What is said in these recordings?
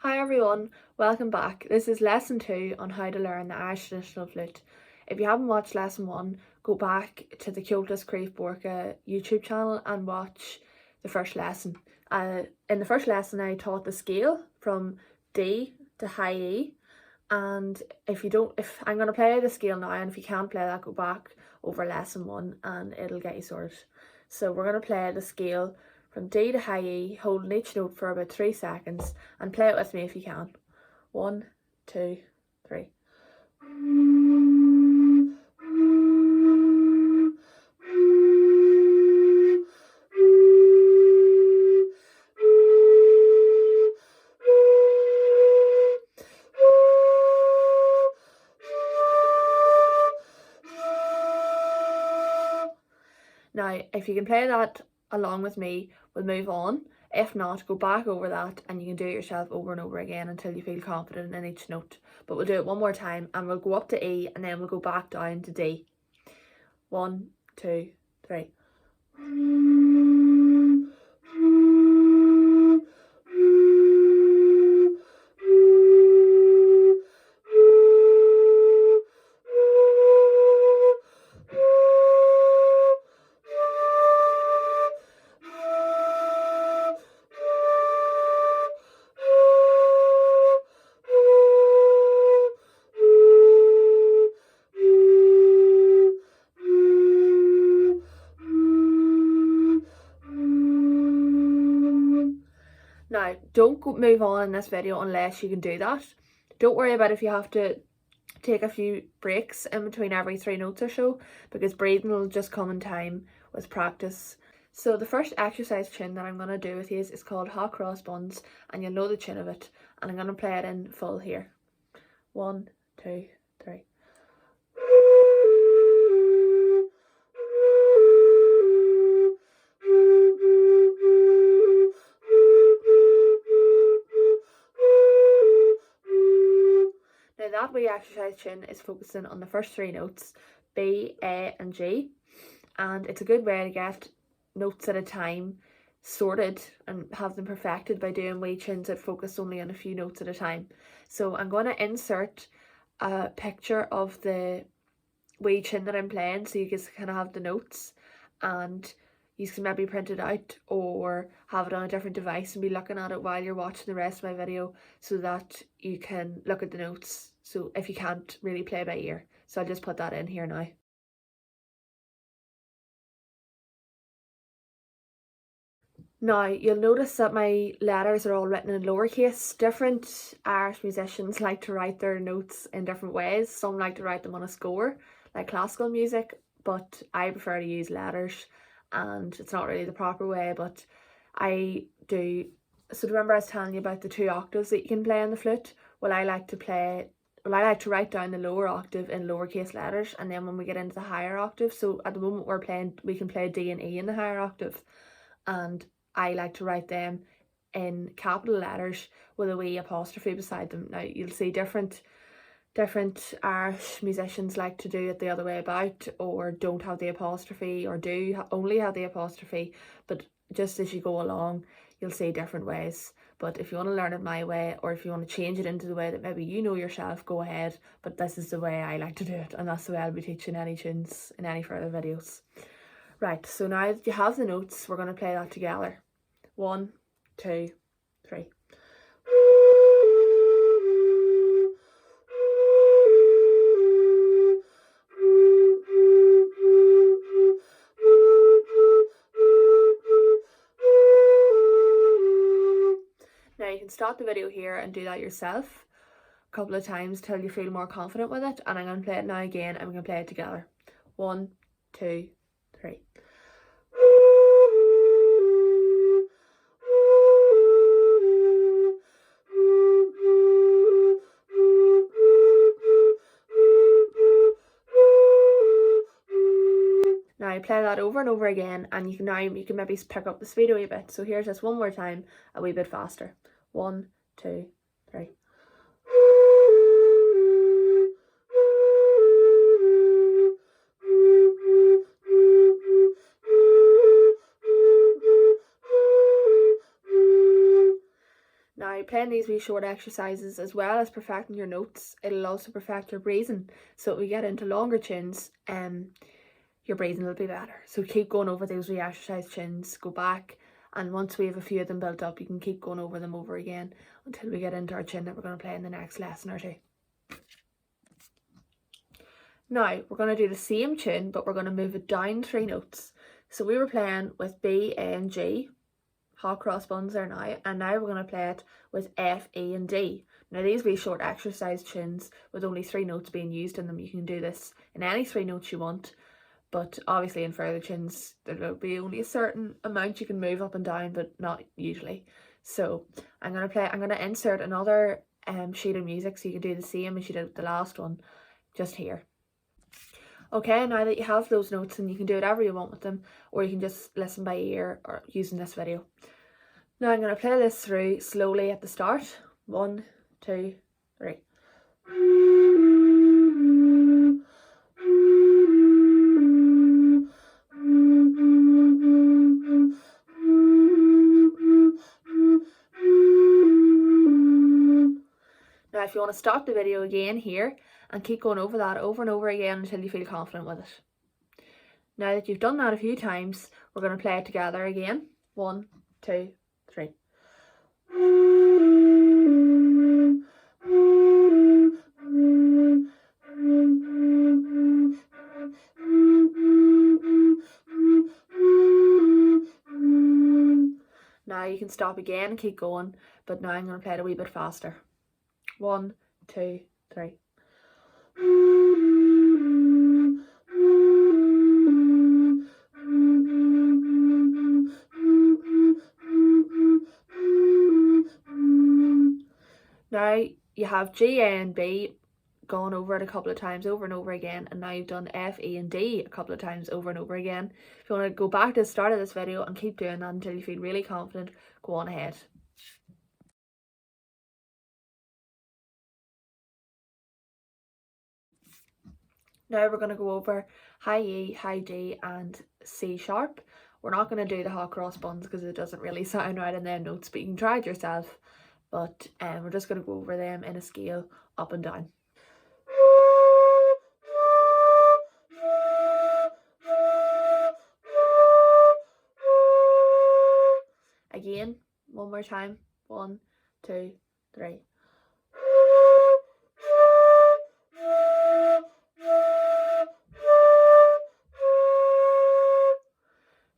Hi everyone, welcome back. This is lesson 2 on how to learn the Irish traditional flute. If you haven't watched lesson 1, go back to the Ceoltas Crieff Borca YouTube channel and watch the first lesson. In the first lesson I taught the scale from D to high E, and if I'm going to play the scale now, and if you can't play that, go back over lesson 1 and it'll get you sorted. So we're going to play the scale from D to high E, holding each note for about 3 seconds, and play it with me if you can. 1, 2, 3. Now, if you can play that along with me, we'll move on. If not, go back over that and you can do it yourself over and over again until you feel confident in each note. But we'll do it one more time and we'll go up to E and then we'll go back down to D. 1, 2, 3. Now, don't move on in this video unless you can do that. Don't worry about if you have to take a few breaks in between every 3 notes or so, because breathing will just come in time with practice. So the first exercise tune that I'm going to do with you is called Hot Cross Buns, and you'll know the tune of it, and I'm going to play it in full here. 1, 2, 3. Now that wee exercise tune is focusing on the first 3 notes, B, A and G, and it's a good way to get notes at a time sorted and have them perfected by doing wee tunes that focus only on a few notes at a time. So I'm going to insert a picture of the wee tune that I'm playing so you can kind of have the notes, and you can maybe print it out or have it on a different device and be looking at it while you're watching the rest of my video so that you can look at the notes, so if you can't really play by ear. So I'll just put that in here now. Now, you'll notice that my letters are all written in lowercase. Different Irish musicians like to write their notes in different ways. Some like to write them on a score, like classical music, but I prefer to use letters, and it's not really the proper way, but I do. So remember I was telling you about the 2 octaves that you can play on the flute? Well, I like to write down the lower octave in lowercase letters, and then when we get into the higher octave, so at the moment we can play D and E in the higher octave, and I like to write them in capital letters with a wee apostrophe beside them. Now you'll see different Irish musicians like to do it the other way about, or don't have the apostrophe, or do only have the apostrophe, but just as you go along you'll see different ways. But if you want to learn it my way, or if you want to change it into the way that maybe you know yourself, go ahead, but this is the way I like to do it, and that's the way I'll be teaching any tunes in any further videos. Right, so now that you have the notes, we're going to play that together. 1, 2, 3. Now you can stop the video here and do that yourself a couple of times till you feel more confident with it, and I'm going to play it now again and we're going to play it together. 1, 2, 3. Now I play that over and over again, and you can maybe pick up the speed a wee bit. So here's just one more time, a wee bit faster. 1, 2, 3. Now play playing these wee short exercises, as well as perfecting your notes, it'll also perfect your breathing. So if we get into longer tunes, your breathing will be better. So keep going over those wee exercise tunes, go back, and once we have a few of them built up, you can keep going over them over again until we get into our tune that we're going to play in the next lesson or two. Now we're going to do the same tune, but we're going to move it down 3 notes. So we were playing with B, A and G, hot cross buns there now, and now we're going to play it with F, E and D. Now these wee short exercise tunes with only 3 notes being used in them, you can do this in any 3 notes you want, but obviously in further tunes there will be only a certain amount you can move up and down, but not usually. So I'm going to insert another sheet of music so you can do the same as you did with the last one, just here. Okay, now that you have those notes, and you can do whatever you want with them, or you can just listen by ear or using this video. Now I'm going to play this through slowly at the start. 1, 2, 3. Now if you want to stop the video again here and keep going over that over and over again until you feel confident with it. Now that you've done that a few times, we're going to play it together again. 1, 2, 3. Now you can stop again and keep going, but now I'm going to play it a wee bit faster. 1, 2, 3. Now you have G, A and B, gone over it a couple of times over and over again, and now you've done F, E and D a couple of times over and over again. If you want to go back to the start of this video and keep doing that until you feel really confident, go on ahead. Now we're going to go over high E, high D and C sharp. We're not going to do the hot cross buns because it doesn't really sound right in them notes, but you can try it yourself. But we're just going to go over them in a scale up and down. Again, one more time. 1, 2, 3.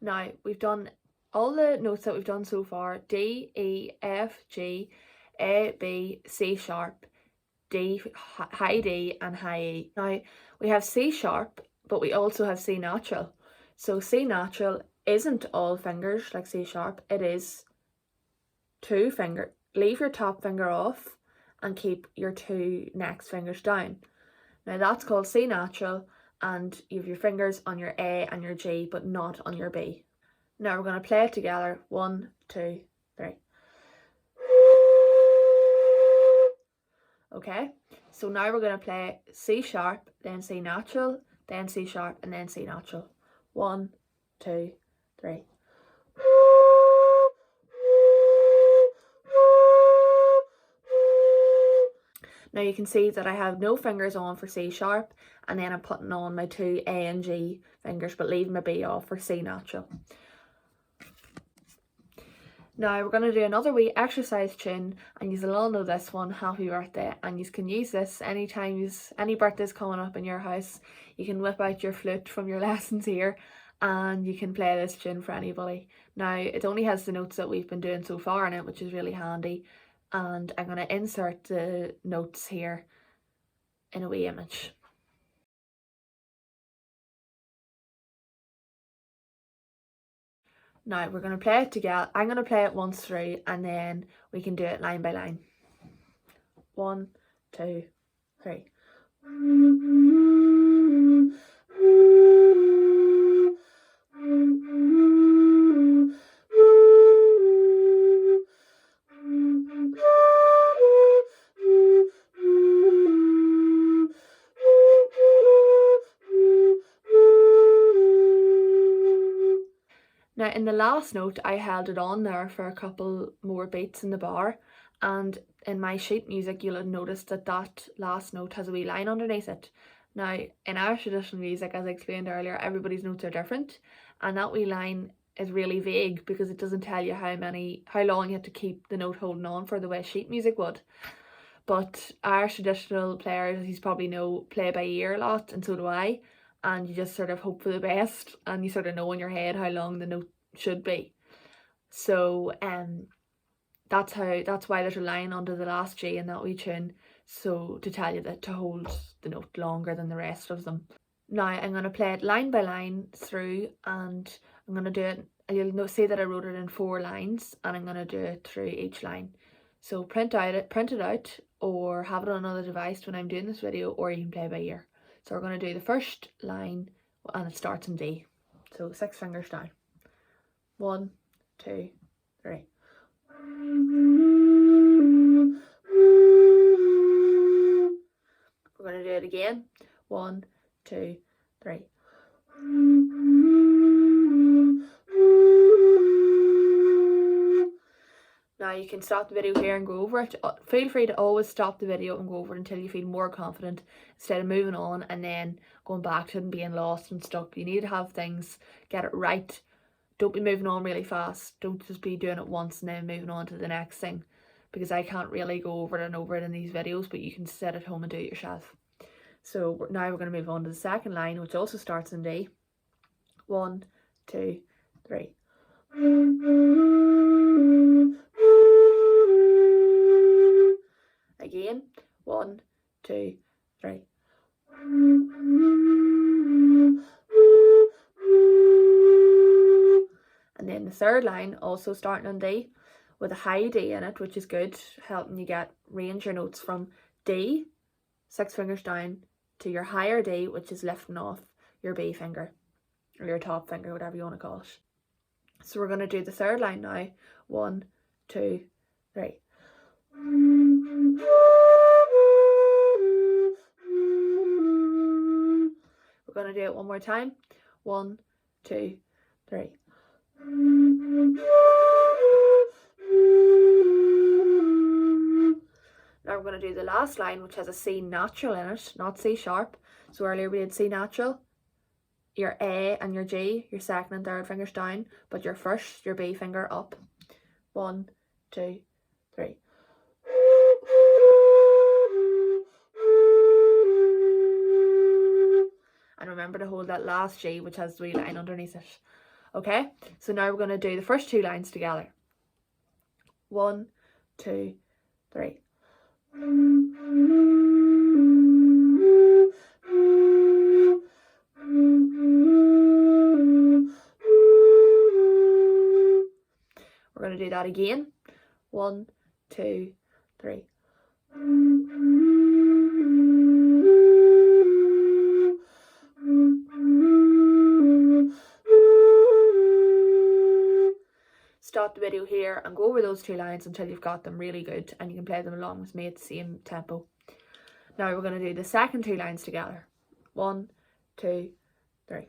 Now we've done all the notes that we've done so far: D, E, F, G, A, B, C sharp, D, high D and high E. Now we have C sharp, but we also have C natural. So C natural isn't all fingers like C sharp, it is 2 fingers. Leave your top finger off and keep your 2 next fingers down. Now that's called C natural, and you have your fingers on your A and your G, but not on your B. Now we're going to play it together. 1, 2, 3. Okay, so now we're going to play C sharp, then C natural, then C sharp, and then C natural. 1, 2, 3. Now you can see that I have no fingers on for C sharp, and then I'm putting on my 2 A and G fingers, but leaving my B off for C natural. Now we're going to do another wee exercise tune, and you'll all know this one, Happy Birthday, and you can use this anytime any birthday's coming up in your house. You can whip out your flute from your lessons here and you can play this tune for anybody. Now it only has the notes that we've been doing so far in it, which is really handy, and I'm going to insert the notes here in a wee image. Now we're going to play it together. I'm going to play it once through and then we can do it line by line. 1, 2, 3. Now in the last note I held it on there for a couple more beats in the bar, and in my sheet music you'll have noticed that that last note has a wee line underneath it. Now in Irish traditional music, as I explained earlier, everybody's notes are different, and that wee line is really vague because it doesn't tell you how long you have to keep the note holding on for the way sheet music would. But Irish traditional players, as you probably know, play by ear a lot, and so do I, and you just sort of hope for the best and you sort of know in your head how long the note should be. So that's why there's a line under the last G in that wee tune, so to tell you that to hold the note longer than the rest of them. Now I'm going to play it line by line through, and I'm going to do it, you'll see that I wrote it in 4 lines, and I'm going to do it through each line. So print it out, or have it on another device when I'm doing this video, or you can play by ear. So we're going to do the first line, and it starts in D. So 6 fingers down. 1, 2, 3. We're going to do it again. 1, 2, 3. Now you can stop the video here and go over it. Feel free to always stop the video and go over it until you feel more confident, instead of moving on and then going back to it and being lost and stuck. You need to have things, get it right. Don't be moving on really fast. Don't just be doing it once and then moving on to the next thing, because I can't really go over it and over it in these videos, but you can sit at home and do it yourself. So now we're going to move on to the second line, which also starts in D. 1, 2, 3. Again. 1, 2, 3. And then the third line, also starting on D, with a high D in it, which is good, helping you range your notes from D, 6 fingers down, to your higher D, which is lifting off your B finger, or your top finger, whatever you want to call it. So we're going to do the third line now. 1, 2, 3. We're going to do it one more time. 1, 2, 3. Now we're going to do the last line, which has a C natural in it, not C sharp. So earlier we did C natural. Your A and your G, your second and third fingers down, but your B finger up. 1, 2, 3. And remember to hold that last G, which has the wee line underneath it. Okay, so now we're going to do the first 2 lines together. 1, 2, 3. We're going to do that again. 1, 2, 3. Stop the video here and go over those 2 lines until you've got them really good, and you can play them along with me at the same tempo. Now we're going to do the second 2 lines together. 1, 2, 3.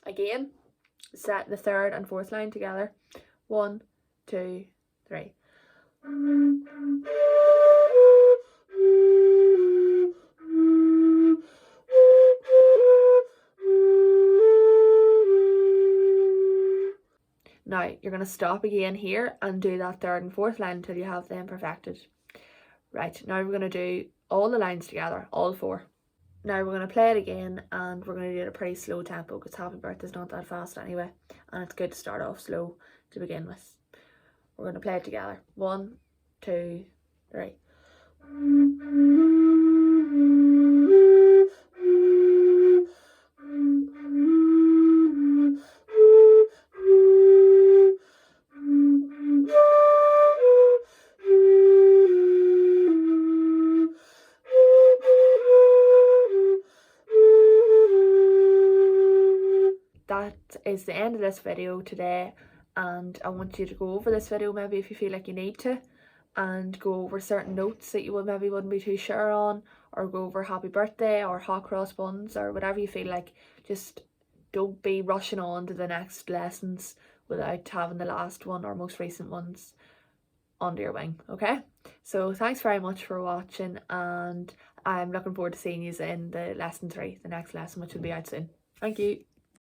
Again, set the third and fourth line together. 1, 2, 3. Now you're going to stop again here and do that third and fourth line until you have them perfected. Right, now we're going to do all the lines together, all 4. Now we're going to play it again, and we're going to do it at a pretty slow tempo, because Happy Birthday's not that fast anyway, and it's good to start off slow to begin with. We're going to play it together. 1, 2, 3. That is the end of this video today, and I want you to go over this video maybe if you feel like you need to, and go over certain notes that you maybe wouldn't be too sure on, or go over happy birthday or hot cross buns or whatever you feel like. Just don't be rushing on to the next lessons without having the last one or most recent ones under your wing, okay? So thanks very much for watching, and I'm looking forward to seeing you in the lesson 3, the next lesson, which will be out soon. Thank you.